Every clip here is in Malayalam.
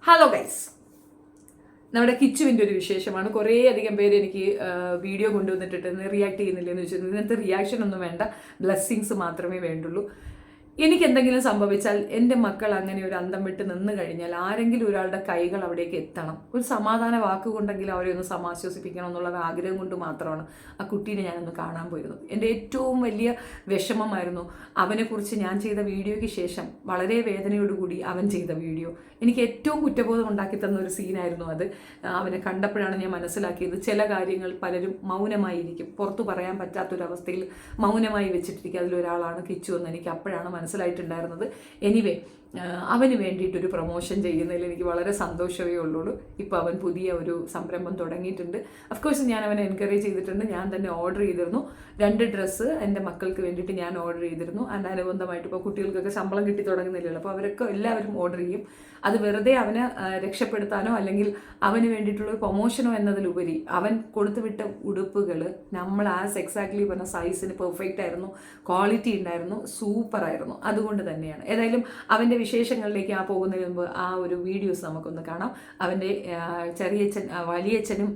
ഹലോ ഗൈസ്, നമ്മുടെ കിച്ചുവിൻ്റെ ഒരു വിശേഷമാണ്. കുറേ അധികം പേര് എനിക്ക് വീഡിയോ കൊണ്ടുവന്നിട്ടിട്ട് റിയാക്ട് ചെയ്യുന്നില്ലെന്ന് ചോദിച്ചിരുന്നു. ഇതിനകത്ത് റിയാക്ഷൻ ഒന്നും വേണ്ട, ബ്ലെസ്സിങ്സ് മാത്രമേ വേണ്ടുള്ളൂ. എനിക്ക് എന്തെങ്കിലും സംഭവിച്ചാൽ എൻ്റെ മക്കൾ അങ്ങനെ ഒരു അന്തം വിട്ട് നിന്ന് കഴിഞ്ഞാൽ ആരെങ്കിലും ഒരാളുടെ കൈകൾ അവിടേക്ക് എത്തണം. ഒരു സമാധാന വാക്കുകൊണ്ടെങ്കിലും അവരെ ഒന്ന് സമാശ്വസിപ്പിക്കണം എന്നുള്ള ആഗ്രഹം കൊണ്ട് മാത്രമാണ് ആ കുട്ടീനെ ഞാനൊന്ന് കാണാൻ പോയിരുന്നത്. എൻ്റെ ഏറ്റവും വലിയ വിഷമമായിരുന്നു അവനെക്കുറിച്ച് ഞാൻ ചെയ്ത വീഡിയോയ്ക്ക് ശേഷം വളരെ വേദനയോടുകൂടി അവൻ ചെയ്ത വീഡിയോ. എനിക്ക് ഏറ്റവും കുറ്റബോധം ഉണ്ടാക്കി തന്ന ഒരു സീനായിരുന്നു അത്. അവനെ കണ്ടപ്പോഴാണ് ഞാൻ മനസ്സിലാക്കിയത് ചില കാര്യങ്ങൾ പലരും മൗനമായിരിക്കും, പുറത്തു പറയാൻ പറ്റാത്തൊരവസ്ഥയിൽ മൗനമായി വെച്ചിട്ടിരിക്കുക. അതിലൊരാളാണ് കിച്ചു എന്ന് എനിക്ക് അപ്പോഴാണ് മനസ്സിലായിട്ടുണ്ടായിരുന്നത്. എനിവേ, അവന് വേണ്ടിയിട്ടൊരു പ്രൊമോഷൻ ചെയ്യുന്നതിൽ എനിക്ക് വളരെ സന്തോഷമേ ഉള്ളൂ. ഇപ്പോൾ അവൻ പുതിയ ഒരു സംരംഭം തുടങ്ങിയിട്ടുണ്ട്. അഫ്കോഴ്സ് ഞാൻ അവനെ എൻകറേജ് ചെയ്തിട്ടുണ്ട്. ഞാൻ തന്നെ ഓർഡർ ചെയ്തിരുന്നു 2 ഡ്രസ്സ് എൻ്റെ മക്കൾക്ക് വേണ്ടിയിട്ട് ഞാൻ ഓർഡർ ചെയ്തിരുന്നു. അതിൻ്റെ അനുബന്ധമായിട്ട് ഇപ്പോൾ കുട്ടികൾക്കൊക്കെ ശമ്പളം കിട്ടി തുടങ്ങുന്നില്ലല്ലോ, അപ്പോൾ അവരൊക്കെ എല്ലാവരും ഓർഡർ ചെയ്യും. അത് വെറുതെ അവനെ രക്ഷപ്പെടുത്താനോ അല്ലെങ്കിൽ അവന് വേണ്ടിയിട്ടുള്ള പ്രൊമോഷനോ എന്നതിലുപരി അവൻ കൊടുത്തുവിട്ട ഉടുപ്പുകൾ നമ്മൾ എക്സാക്ട്ലി പറഞ്ഞ സൈസിന് പെർഫെക്റ്റ് ആയിരുന്നു, ക്വാളിറ്റി ഉണ്ടായിരുന്നു, സൂപ്പറായിരുന്നു. അതുകൊണ്ട് തന്നെയാണ്. ഏതായാലും അവൻ്റെ വിശേഷങ്ങളിലേക്ക് പോകുന്നതിന് മുമ്പ് ആ ഒരു വീഡിയോസ് നമുക്കൊന്ന് കാണാം. അവൻ്റെ ചെറിയച്ഛൻ, വലിയച്ഛനും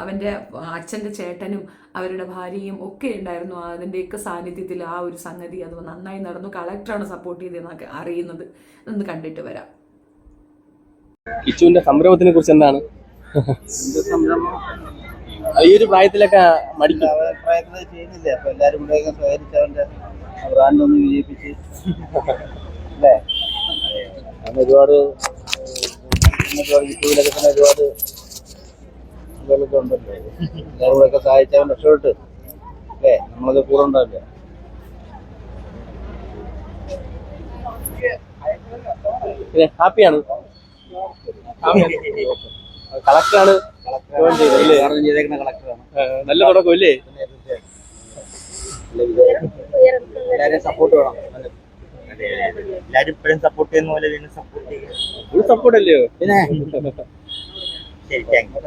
അവൻ്റെ അച്ഛൻ്റെ ചേട്ടനും അവരുടെ ഭാര്യയും ഒക്കെ ഉണ്ടായിരുന്നു. അതിൻ്റെയൊക്കെ സാന്നിധ്യത്തിൽ ആ ഒരു സംഗതി അത് നന്നായി നടന്നു. കളക്ടറാണ് സപ്പോർട്ട് ചെയ്തതെന്നൊക്കെ അറിയുന്നത്. ഒന്ന് കണ്ടിട്ട് വരാം. കിച്ചുവിന്റെ സംരംഭത്തിനെ കുറിച്ച് എന്താണ്? ഈ ഒരു പ്രായത്തിലൊക്കെ മടിക്കും. പ്രായത്തിൽ ചെയ്യുന്നില്ലേ, അപ്പൊ എല്ലാരും കൂടെ സഹകരിച്ച് അവന്റെ ബ്രാൻഡ് ഒന്ന് വിജയിപ്പിച്ച് അല്ലേ. അങ്ങനെ ഒരുപാട് യൂട്യൂബിലൊക്കെ തന്നെ ഒരുപാട് ഇതൊക്കെ ഉണ്ടല്ലോ. എല്ലാരും കൂടെ ഒക്കെ സഹായിച്ച് അവൻ രക്ഷപ്പെട്ട് അല്ലേ, നമ്മളത് കൂടെ ഉണ്ടാവില്ല. ഹാപ്പിയാണ്. കളക്ടറാണ് ചെയ്തേക്കുന്ന കളക്ടറാണ്. നല്ല തുടക്കം അല്ലേ? എല്ലാരെയും സപ്പോർട്ട് വേണം. എല്ലാരും ഇപ്പോഴും സപ്പോർട്ട് ചെയ്യുന്ന പോലെ സപ്പോർട്ട് ചെയ്യുക. സപ്പോർട്ട് അല്ലയോ? പിന്നെ ശരി, താങ്ക് യു.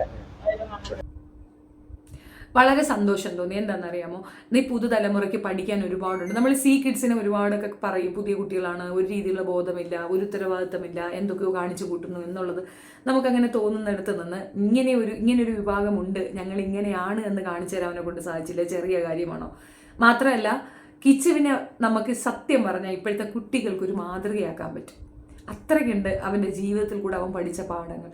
വളരെ സന്തോഷം തോന്നി. എന്താണെന്നറിയാമോ, നീ പുതുതലമുറയ്ക്ക് പഠിക്കാൻ ഒരുപാടുണ്ട്. നമ്മൾ കിഡ്സിനെ ഒരുപാടൊക്കെ പറയും, പുതിയ കുട്ടികളാണ്, ഒരു രീതിയിലുള്ള ബോധമില്ല, ഒരു ഉത്തരവാദിത്തമില്ല, എന്തൊക്കെയോ കാണിച്ചു കൂട്ടുന്നു എന്നുള്ളത് നമുക്കങ്ങനെ തോന്നുന്നിടത്ത് നിന്ന് ഇങ്ങനെയൊരു വിഭാഗമുണ്ട്, ഞങ്ങൾ ഇങ്ങനെയാണ് എന്ന് കാണിച്ചു തരാൻ അവനെ കൊണ്ട് സാധിച്ചില്ല. ചെറിയ കാര്യമാണോ? മാത്രമല്ല, കിച്ചുവിനെ നമുക്ക് സത്യം പറഞ്ഞാൽ ഇപ്പോഴത്തെ കുട്ടികൾക്കൊരു മാതൃകയാക്കാൻ പറ്റും. അത്രയ്ക്കുണ്ട് അവൻ്റെ ജീവിതത്തിൽ കൂടെ അവൻ പഠിച്ച പാഠങ്ങൾ.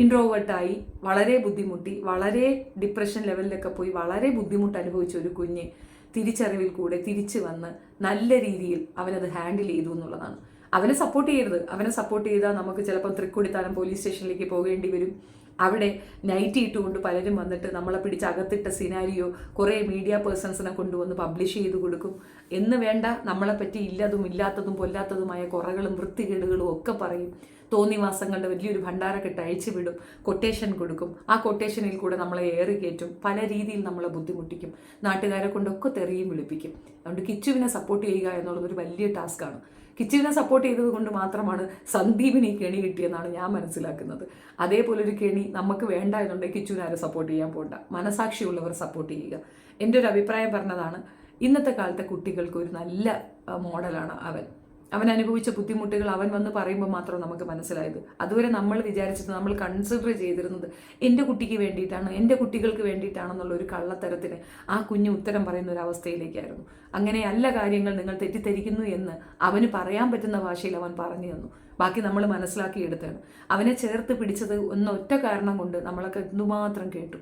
ഇൻട്രോവേർട്ടായി വളരെ ബുദ്ധിമുട്ടി, വളരെ ഡിപ്രഷൻ ലെവലിലൊക്കെ പോയി വളരെ ബുദ്ധിമുട്ട് അനുഭവിച്ച ഒരു കുഞ്ഞ് തിരിച്ചറിവിൽ കൂടെ തിരിച്ചു വന്ന് നല്ല രീതിയിൽ അവനത് ഹാൻഡിൽ ചെയ്തു എന്നുള്ളതാണ്. അവനെ സപ്പോർട്ട് ചെയ്യരുത്. അവനെ സപ്പോർട്ട് ചെയ്താൽ നമുക്ക് ചിലപ്പോൾ തൃക്കൊടിത്താനം പോലീസ് സ്റ്റേഷനിലേക്ക് പോകേണ്ടി വരും. അവിടെ നൈറ്റ് ഇട്ടുകൊണ്ട് പലരും വന്നിട്ട് നമ്മളെ പിടിച്ച് അകത്തിട്ട സിനാരിയോ കുറേ മീഡിയ പേഴ്സൺസിനെ കൊണ്ടുവന്ന് പബ്ലിഷ് ചെയ്ത് കൊടുക്കും. എന്ന് വേണ്ട, നമ്മളെപ്പറ്റി ഇല്ലതും ഇല്ലാത്തതും പൊല്ലാത്തതുമായ കുറകളും വൃത്തികേടുകളും ഒക്കെ പറയും. തോന്നിവാസങ്ങളുടെ വലിയൊരു ഭണ്ഡാരക്കെട്ട് അഴിച്ചു വിടും, കൊട്ടേഷൻ കൊടുക്കും. ആ കൊട്ടേഷനിൽ കൂടെ നമ്മളെ ഏറി കയറ്റും, പല രീതിയിൽ നമ്മളെ ബുദ്ധിമുട്ടിക്കും, നാട്ടുകാരെ കൊണ്ടൊക്കെ തെറിയും വിളിപ്പിക്കും. അതുകൊണ്ട് കിച്ചുവിനെ സപ്പോർട്ട് ചെയ്യുക എന്നുള്ളത് ഒരു വലിയ ടാസ്ക്കാണ്. കിച്ചുവിനെ സപ്പോർട്ട് ചെയ്തത് കൊണ്ട് മാത്രമാണ് സന്ദീപിന് ഈ കെണി കിട്ടിയെന്നാണ് ഞാൻ മനസ്സിലാക്കുന്നത്. അതേപോലെ ഒരു കെണി നമുക്ക് വേണ്ട എന്നുണ്ടെങ്കിൽ കിച്ചുവിനെ ആരും സപ്പോർട്ട് ചെയ്യാൻ പോകണ്ട. മനസാക്ഷിയുള്ളവർ സപ്പോർട്ട് ചെയ്യുക. എൻ്റെ ഒരു അഭിപ്രായം പറഞ്ഞതാണ്. ഇന്നത്തെ കാലത്തെ കുട്ടികൾക്ക് ഒരു നല്ല മോഡലാണ് അവൻ അനുഭവിച്ച ബുദ്ധിമുട്ടുകൾ അവൻ വന്ന് പറയുമ്പോൾ മാത്രം നമുക്ക് മനസ്സിലായത്. അതുവരെ നമ്മൾ വിചാരിച്ചത്, നമ്മൾ കൺസിഡർ ചെയ്തിരുന്നത് എൻ്റെ കുട്ടിക്ക് വേണ്ടിയിട്ടാണ്, എൻ്റെ കുട്ടികൾക്ക് വേണ്ടിയിട്ടാണെന്നുള്ള ഒരു കള്ളത്തരത്തിന് ആ കുഞ്ഞ് ഉത്തരം പറയുന്ന ഒരു അവസ്ഥയിലേക്കായിരുന്നു. അങ്ങനെയല്ല കാര്യങ്ങൾ, നിങ്ങൾ തെറ്റിദ്ധരിക്കുന്നു എന്ന് അവന് പറയാൻ പറ്റുന്ന ഭാഷയിൽ അവൻ പറഞ്ഞു തന്നു. ബാക്കി നമ്മൾ മനസ്സിലാക്കിയെടുത്താണ്. അവനെ ചേർത്ത് പിടിച്ചത് ഒറ്റ കാരണം കൊണ്ട് നമ്മളൊക്കെ എന്തുമാത്രം കേട്ടു.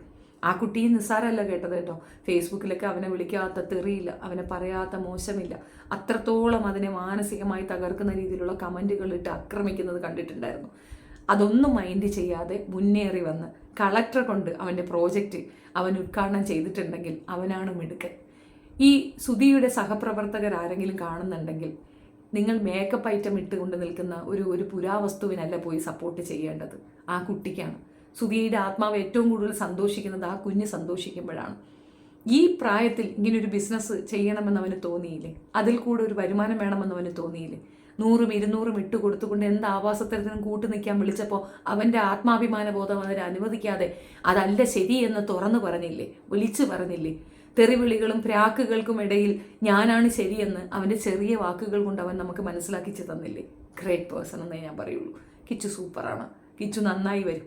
ആ കുട്ടി നിസ്സാരമല്ല കേട്ടത് കേട്ടോ. ഫേസ്ബുക്കിലൊക്കെ അവനെ വിളിക്കാത്ത തെറിയില്ല, അവനെ പറയാത്ത മോശമില്ല. അത്രത്തോളം അതിനെ മാനസികമായി തകർക്കുന്ന രീതിയിലുള്ള കമൻറ്റുകൾ ഇട്ട് ആക്രമിക്കുന്നത് കണ്ടിട്ടുണ്ടായിരുന്നു. അതൊന്നും മൈൻഡ് ചെയ്യാതെ മുന്നേറി വന്ന് കളക്ടറെ കൊണ്ട് അവൻ്റെ പ്രോജക്റ്റ് അവൻ ഉദ്ഘാടനം ചെയ്തിട്ടുണ്ടെങ്കിൽ അവനാണ് മിടുക്കൻ. ഈ സുധിയുടെ സഹപ്രവർത്തകരാരെങ്കിലും കാണുന്നുണ്ടെങ്കിൽ, നിങ്ങൾ മേക്കപ്പ് ഐറ്റം ഇട്ടുകൊണ്ട് നിൽക്കുന്ന ഒരു പുരാവസ്തുവിനല്ല പോയി സപ്പോർട്ട് ചെയ്യേണ്ടത്, ആ കുട്ടിക്കാണ്. സുധിയുടെ ആത്മാവ് ഏറ്റവും കൂടുതൽ സന്തോഷിക്കുന്നത് ആ കുഞ്ഞ് സന്തോഷിക്കുമ്പോഴാണ്. ഈ പ്രായത്തിൽ ഇങ്ങനൊരു ബിസിനസ് ചെയ്യണമെന്ന് അവന് തോന്നിയില്ലേ? അതിൽ കൂടെ ഒരു വരുമാനം വേണമെന്ന് അവന് തോന്നിയില്ലേ? 100ഉം 200ഉം ഇട്ട് കൊടുത്തുകൊണ്ട് എന്ത് ആവാസത്തരത്തിനും കൂട്ടു നിൽക്കാൻ വിളിച്ചപ്പോൾ അവൻ്റെ ആത്മാഭിമാന ബോധം അതിനെ അനുവദിക്കാതെ അതല്ല ശരി എന്ന് തുറന്നു പറഞ്ഞില്ലേ, വിളിച്ചു പറഞ്ഞില്ലേ? തെറിവിളികളും പ്രാക്കുകൾക്കും ഇടയിൽ ഞാനാണ് ശരിയെന്ന് അവൻ്റെ ചെറിയ വാക്കുകൾ കൊണ്ട് അവൻ നമുക്ക് മനസ്സിലാക്കിച്ച് തന്നില്ലേ? ഗ്രേറ്റ് പേഴ്സൺ എന്നേ ഞാൻ പറയുള്ളൂ. കിച്ചു സൂപ്പറാണ്. കിച്ചു നന്നായി വരും,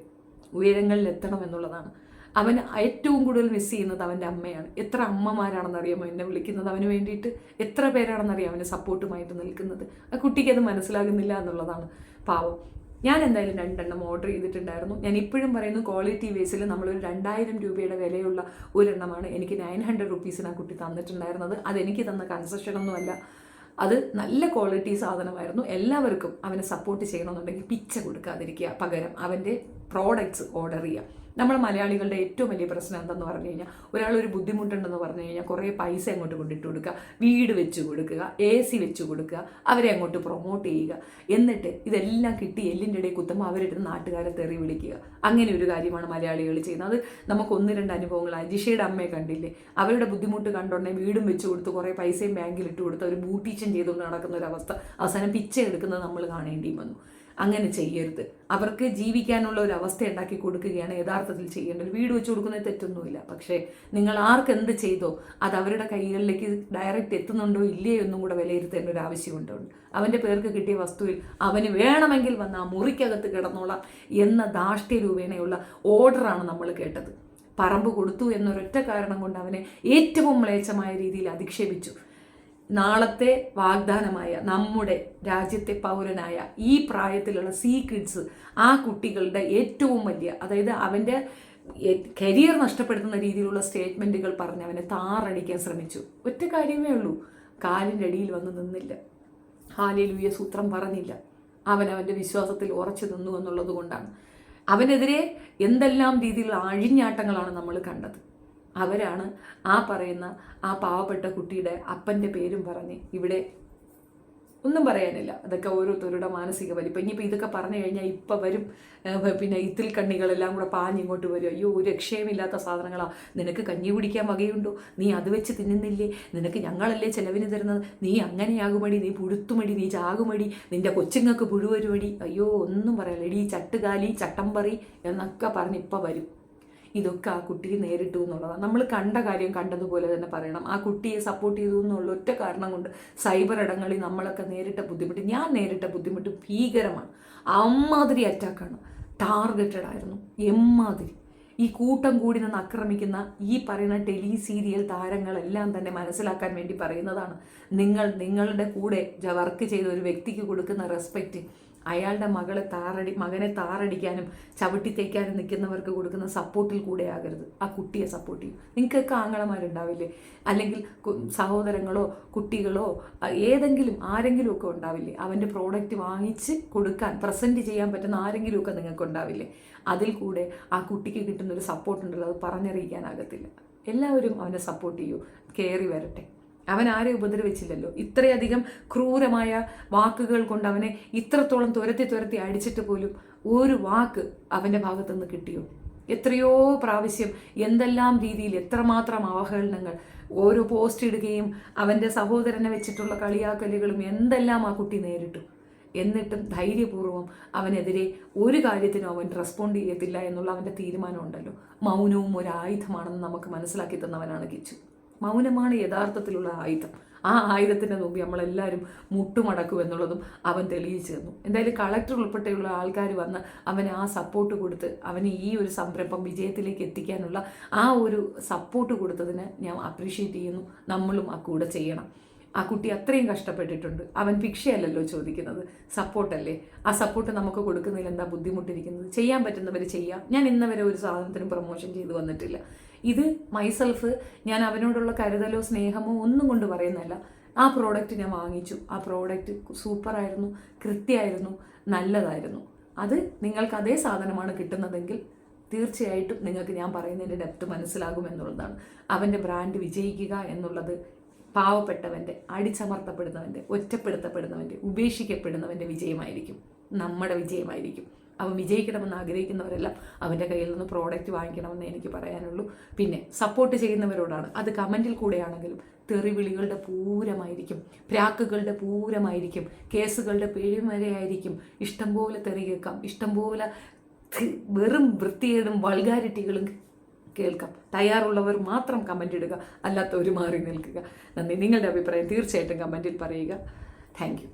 ഉയരങ്ങളിൽ എത്തണം എന്നുള്ളതാണ്. അവൻ ഏറ്റവും കൂടുതൽ മിസ് ചെയ്യുന്നത് അവൻ്റെ അമ്മയാണ്. എത്ര അമ്മമാരാണെന്നറിയാമോ എന്നെ വിളിക്കുന്നത് അവന് വേണ്ടിയിട്ട്, എത്ര പേരാണെന്നറിയാം അവന് സപ്പോർട്ടുമായിട്ട് നിൽക്കുന്നത്. ആ കുട്ടിക്ക് അത് മനസ്സിലാകുന്നില്ല എന്നുള്ളതാണ് പാവം. ഞാൻ എന്തായാലും 2 എണ്ണം ഓർഡർ ചെയ്തിട്ടുണ്ടായിരുന്നു. ഞാൻ ഇപ്പോഴും പറയുന്നു, ക്വാളിറ്റി ബേസിൽ നമ്മളൊരു 2000 രൂപയുടെ വിലയുള്ള ഒരെണ്ണമാണ് എനിക്ക് 900 റുപ്പീസിന് ആ കുട്ടി തന്നിട്ടുണ്ടായിരുന്നത്. അതെനിക്ക് തന്ന കൺസെഷനൊന്നുമല്ല, അത് നല്ല ക്വാളിറ്റി സാധനമായിരുന്നു. എല്ലാവർക്കും അവനെ സപ്പോർട്ട് ചെയ്യണമെന്നുണ്ടെങ്കിൽ പിച്ച കൊടുക്കാതിരിക്കുക, പകരം അവൻ്റെ പ്രോഡക്റ്റ്സ് ഓർഡർ ചെയ്യുക. നമ്മൾ മലയാളികളുടെ ഏറ്റവും വലിയ പ്രശ്നം എന്തെന്ന് പറഞ്ഞു കഴിഞ്ഞാൽ, ഒരാളൊരു ബുദ്ധിമുട്ടുണ്ടെന്ന് പറഞ്ഞു കഴിഞ്ഞാൽ കുറേ പൈസ അങ്ങോട്ട് കൊണ്ടിട്ട് കൊടുക്കുക, വീട് വെച്ച് കൊടുക്കുക, AC വെച്ച് കൊടുക്കുക, അവരെ അങ്ങോട്ട് പ്രൊമോട്ട് ചെയ്യുക. എന്നിട്ട് ഇതെല്ലാം കിട്ടി എല്ലിൻ്റെ ഇടയിൽ കുത്തുമ്പോൾ അവരിടുന്ന നാട്ടുകാരെ തെറി വിളിക്കുക. അങ്ങനെ ഒരു കാര്യമാണ് മലയാളികൾ ചെയ്യുന്നത്. അത് നമുക്ക് 1-2 അനുഭവങ്ങളാണ്. ജിഷയുടെ അമ്മയെ കണ്ടില്ലേ, അവരുടെ ബുദ്ധിമുട്ട് കണ്ടോണ്ടേ വീടും വെച്ച് കൊടുത്ത് കുറേ പൈസയും ബാങ്കിൽ ഇട്ട് കൊടുത്ത് ഒരു ബൂട്ടീച്ചൻ ചെയ്തുകൊണ്ട് നടക്കുന്ന ഒരവസ്ഥ, അവസാനം പിച്ച എടുക്കുന്നത് നമ്മൾ കാണേണ്ടിയും വന്നു. അങ്ങനെ ചെയ്യരുത്. അവർക്ക് ജീവിക്കാനുള്ള ഒരു അവസ്ഥ ഉണ്ടാക്കി കൊടുക്കുകയാണ് യഥാർത്ഥത്തിൽ ചെയ്യേണ്ടത്. വീട് വെച്ച് കൊടുക്കുന്നത് തെറ്റൊന്നുമില്ല, പക്ഷേ നിങ്ങൾ ആർക്കെന്ത് ചെയ്തോ അത് അവരുടെ കൈകളിലേക്ക് ഡയറക്റ്റ് എത്തുന്നുണ്ടോ ഇല്ലയോ എന്നും കൂടെ വിലയിരുത്തേണ്ട ഒരു ആവശ്യമുണ്ട്. അവൻ്റെ പേർക്ക് കിട്ടിയ വസ്തുവിൽ അവന് വേണമെങ്കിൽ വന്ന് ആ മുറിക്കകത്ത് കിടന്നോളാം എന്ന ധാർഷ്ട്യ രൂപേണയുള്ള ഓർഡറാണ് നമ്മൾ കേട്ടത്. പറമ്പ് കൊടുത്തു എന്നൊരൊറ്റ കാരണം കൊണ്ട് അവനെ ഏറ്റവും മ്ലേച്ഛമായ രീതിയിൽ അധിക്ഷേപിച്ചു. നാളത്തെ വാഗ്ദാനമായ നമ്മുടെ രാജ്യത്തെ പൗരനായ ഈ പ്രായത്തിലുള്ള കിഡ്സ്, ആ കുട്ടികളുടെ ഏറ്റവും വലിയ, അതായത് അവൻ്റെ കരിയർ നഷ്ടപ്പെടുത്തുന്ന രീതിയിലുള്ള സ്റ്റേറ്റ്മെൻറ്റുകൾ പറഞ്ഞ് അവനെ താറടിക്കാൻ ശ്രമിച്ചു. ഒറ്റ കാര്യമേ ഉള്ളൂ, കാലിൻ്റെ അടിയിൽ വന്ന് നിന്നില്ല, ഹല്ലേലൂയ സൂത്രം പറഞ്ഞില്ല. അവൻ്റെ വിശ്വാസത്തിൽ ഉറച്ചു നിന്നു എന്നുള്ളത് കൊണ്ടാണ്. അവനെതിരെ എന്തെല്ലാം രീതിയിലുള്ള അഴിഞ്ഞാട്ടങ്ങളാണ് നമ്മൾ കണ്ടത്. അവരാണ് ആ പറയുന്ന ആ പാവപ്പെട്ട കുട്ടിയുടെ അപ്പൻ്റെ പേരും പറഞ്ഞ് ഇവിടെ ഒന്നും പറയാനില്ല. അതൊക്കെ ഓരോരുത്തരുടെ മാനസിക വലിപ്പം. ഇനിയിപ്പോൾ ഇതൊക്കെ പറഞ്ഞു കഴിഞ്ഞാൽ ഇപ്പം വരും പിന്നെ ഇത്തിൽ കണ്ണികളെല്ലാം കൂടെ പാഞ്ഞിങ്ങോട്ട് വരും. അയ്യോ ഒരു രക്ഷയുമില്ലാത്ത സാധനങ്ങളാണ്, നിനക്ക് കഞ്ഞി കുടിക്കാൻ വകയുണ്ടോ, നീ അത് വെച്ച് തിന്നുന്നില്ലേ, നിനക്ക് ഞങ്ങളല്ലേ ചിലവിന് തരുന്നത്, നീ അങ്ങനെയാകുമടി, നീ പുഴുത്തുമടി, നീ ചാകുമടി, നിൻ്റെ കൊച്ചുങ്ങൾക്ക് പുഴുവരുമടി. അയ്യോ ഒന്നും പറയാനില്ല, എടീ ചട്ടുകാലി ചട്ടമ്പറി എന്നൊക്കെ പറഞ്ഞ് ഇപ്പം വരും. ഇതൊക്കെ ആ കുട്ടിയെ നേരിട്ടു എന്നുള്ളതാണ്. നമ്മൾ കണ്ട കാര്യം കണ്ടതുപോലെ തന്നെ പറയണം. ആ കുട്ടിയെ സപ്പോർട്ട് ചെയ്തു എന്നുള്ള ഒറ്റ കാരണം കൊണ്ട് സൈബർ ഇടങ്ങളിൽ നമ്മളൊക്കെ നേരിട്ട ബുദ്ധിമുട്ട്, ഞാൻ നേരിട്ട ബുദ്ധിമുട്ട് ഭീകരമാണ്. അമ്മാതിരി അറ്റാക്കാണ്, ടാർഗറ്റഡ് ആയിരുന്നു എമ്മാതിരി. ഈ കൂട്ടം കൂടി നിന്ന് ആക്രമിക്കുന്ന ഈ പറയുന്ന സീരിയൽ താരങ്ങളെല്ലാം തന്നെ മനസ്സിലാക്കാൻ വേണ്ടി പറയുന്നതാണ്. നിങ്ങളുടെ കൂടെ വർക്ക് ചെയ്ത ഒരു വ്യക്തിക്ക് കൊടുക്കുന്ന റെസ്പെക്റ്റ് അയാളുടെ മകനെ താറടിക്കാനും ചവിട്ടി തേക്കാനും നിൽക്കുന്നവർക്ക് കൊടുക്കുന്ന സപ്പോർട്ടിൽ കൂടെ ആകരുത്. ആ കുട്ടിയെ സപ്പോർട്ട് ചെയ്യും. നിങ്ങൾക്കൊക്കെ ആങ്ങളമാരുണ്ടാവില്ലേ, അല്ലെങ്കിൽ സഹോദരങ്ങളോ കുട്ടികളോ ആരെങ്കിലും ഒക്കെ ഉണ്ടാവില്ലേ, അവൻ്റെ പ്രോഡക്റ്റ് വാങ്ങിച്ച് കൊടുക്കാൻ പ്രസൻറ്റ് ചെയ്യാൻ പറ്റുന്ന ആരെങ്കിലുമൊക്കെ നിങ്ങൾക്കുണ്ടാവില്ലേ. അതിൽ കൂടെ ആ കുട്ടിക്ക് കിട്ടുന്നൊരു സപ്പോർട്ടുണ്ടല്ലോ, അത് പറഞ്ഞറിയിക്കാനാകത്തില്ല. എല്ലാവരും അവനെ സപ്പോർട്ട് ചെയ്യൂ, കയറി വരട്ടെ. അവൻ ആരെ ഉപദ്രവിച്ചില്ലല്ലോ. ഇത്രയധികം ക്രൂരമായ വാക്കുകൾ കൊണ്ട് അവനെ ഇത്രത്തോളം തുരത്തി അടിച്ചിട്ട് പോലും ഒരു വാക്ക് അവൻ്റെ ഭാഗത്തുനിന്ന് കിട്ടിയോ? എത്രയോ പ്രാവശ്യം എന്തെല്ലാം രീതിയിൽ എത്രമാത്രം അവഹേളനങ്ങൾ, ഓരോ പോസ്റ്റ് ഇടുകയും അവൻ്റെ സഹോദരനെ വെച്ചിട്ടുള്ള കളിയാക്കലുകളും എന്തെല്ലാം ആ കുട്ടി നേരിട്ടു. എന്നിട്ടും ധൈര്യപൂർവ്വം അവനെതിരെ ഒരു കാര്യത്തിനും അവൻ റെസ്പോണ്ട് ചെയ്യത്തില്ല എന്നുള്ള അവൻ്റെ തീരുമാനമുണ്ടല്ലോ. മൗനവും ഒരു ആയുധമാണെന്ന് നമുക്ക് മനസ്സിലാക്കി തന്നവനാണ് കിച്ചു. മൗനമാണ് യഥാർത്ഥത്തിലുള്ള ആയുധം. ആ ആയുധത്തിൻ്റെ മുമ്പിൽ നമ്മളെല്ലാവരും മുട്ടുമടക്കും എന്നുള്ളതും അവൻ തെളിയിച്ചു തന്നു. എന്തായാലും കളക്ടർ ഉൾപ്പെടെയുള്ള ആൾക്കാർ വന്ന് അവന് ആ സപ്പോർട്ട് കൊടുത്ത് അവന് ഈ ഒരു സംരംഭം വിജയത്തിലേക്ക് എത്തിക്കാനുള്ള ആ ഒരു സപ്പോർട്ട് കൊടുത്തതിന് ഞാൻ അപ്രീഷിയേറ്റ് ചെയ്യുന്നു. നമ്മളും ആ കൂടെ ചെയ്യണം. ആ കുട്ടി അത്രയും കഷ്ടപ്പെട്ടിട്ടുണ്ട്. അവൻ ഭിക്ഷയല്ലല്ലോ ചോദിക്കുന്നത്, സപ്പോർട്ടല്ലേ. ആ സപ്പോർട്ട് നമുക്ക് കൊടുക്കുന്നതിൽ എന്താ ബുദ്ധിമുട്ടിരിക്കുന്നത്? ചെയ്യാൻ പറ്റുന്നവർ ചെയ്യാം. ഞാൻ ഇന്നവരെ ഒരു സാധനത്തിനും പ്രൊമോഷൻ ചെയ്തു വന്നിട്ടില്ല. ഇത് മൈസെൽഫ് ഞാൻ അവനോടുള്ള കരുതലോ സ്നേഹമോ ഒന്നും കൊണ്ട് പറയുന്നതല്ല. ആ പ്രോഡക്റ്റ് ഞാൻ വാങ്ങിച്ചു. ആ പ്രോഡക്റ്റ് സൂപ്പറായിരുന്നു, കൃത്യമായിരുന്നു, നല്ലതായിരുന്നു. അത് നിങ്ങൾക്ക് അതേ സാധനമാണ് കിട്ടുന്നതെങ്കിൽ തീർച്ചയായിട്ടും നിങ്ങൾക്ക് ഞാൻ പറയുന്നതിൻ്റെ ഡെപ്ത് മനസ്സിലാകുമെന്നുള്ളതാണ്. അവൻ്റെ ബ്രാൻഡ് വിജയിക്കുക എന്നുള്ളത് പാവപ്പെട്ടവൻ്റെ, അടിച്ചമർത്തപ്പെടുന്നവൻ്റെ, ഒറ്റപ്പെടുത്തപ്പെടുന്നവൻ്റെ, ഉപേക്ഷിക്കപ്പെടുന്നവൻ്റെ വിജയമായിരിക്കും, നമ്മുടെ വിജയമായിരിക്കും. അവൻ വിജയിക്കണമെന്ന് ആഗ്രഹിക്കുന്നവരെല്ലാം അവൻ്റെ കയ്യിൽ നിന്ന് പ്രോഡക്റ്റ് വാങ്ങിക്കണമെന്ന് എനിക്ക് പറയാനുള്ളൂ. പിന്നെ സപ്പോർട്ട് ചെയ്യുന്നവരോടാണ്, അത് കമൻറ്റിൽ കൂടെയാണെങ്കിലും തെറിവിളികളുടെ പൂരമായിരിക്കും, പ്രാക്കുകളുടെ പൂരമായിരിക്കും, കേസുകളുടെ പെരുമഴയായിരിക്കും. ഇഷ്ടംപോലെ തെറി കേൾക്കാം, ഇഷ്ടംപോലെ വെറും വൃത്തികേടും വൾഗാരിറ്റികളും കേൾക്കാം. തയ്യാറുള്ളവർ മാത്രം കമൻ്റ് ഇടുക, അല്ലാത്തവർ മാറി നിൽക്കുക. നന്ദി. നിങ്ങളുടെ അഭിപ്രായം തീർച്ചയായിട്ടും കമൻറ്റിൽ പറയുക. Thank you.